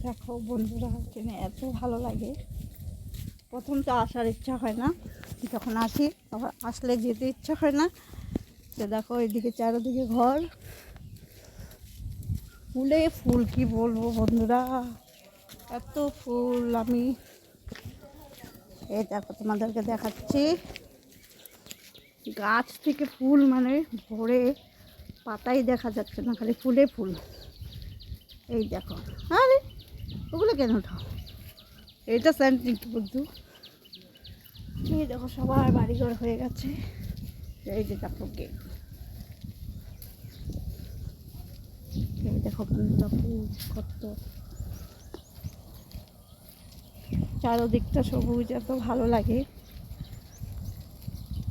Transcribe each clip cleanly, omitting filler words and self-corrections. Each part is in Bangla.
দেখো বন্ধুরা, ট্রেনে এত ভালো লাগে। প্রথম তো আসার ইচ্ছা হয় না, যখন আসি আবার আসলে যেতে ইচ্ছা হয় না। তো দেখো এদিকে চারিদিকে ঘর, ফুলে ফুল, কি বলবো বন্ধুরা, এত ফুল। আমি এই দেখো তোমাদেরকে দেখাচ্ছি, গাছ থেকে ফুল মানে ভরে পাতাই দেখা যাচ্ছে না, খালি ফুলে ফুল। এই দেখো, আরে ওগুলো কেন উঠাও, এটা স্যান্টিক বুদ্ধু। এই দেখো সবার বাড়িঘর হয়ে গেছে। এই যে দেখো গেট, এই দেখো বন্ধুরা ফুল কত, চারদিকটা সবুজ, এত ভালো লাগে।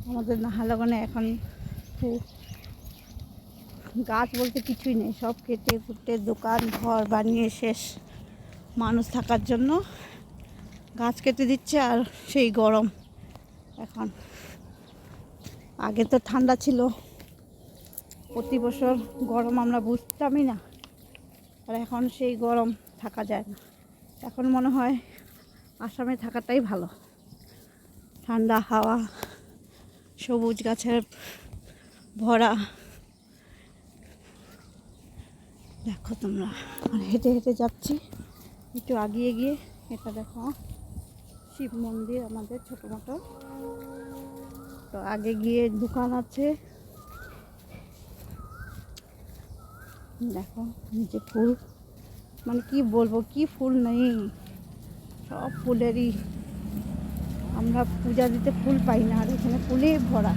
আমাদের নাহালগনে এখন গাছ বলতে কিছুই নেই, সব কেটে কুটে দোকান ঘর বানিয়ে শেষ। মানুষ থাকার জন্য গাছ কেটে দিচ্ছে, আর সেই গরম এখন। আগে তো ঠান্ডা ছিল, প্রতি বছর গরম আমরা বুঝতামই না, আর এখন সেই গরম থাকা যায় না। এখন মনে হয় আসামে থাকাটাই ভালো, ঠান্ডা হাওয়া, সবুজ গাছের ভরা। দেখো তোমরা, আর হেঁটে হেঁটে যাচ্ছি, একটু আগিয়ে গিয়ে এটা দেখো শিব মন্দির আমাদের ছোটো মতো। তো আগে গিয়ে দোকান আছে, দেখো নিচে ফুল, মানে কি বলবো, কি ফুল নেই, সব ফুলেরই। আমরা পূজা দিতে ফুল পাই না, আর এখানে ফুলেই ভরা।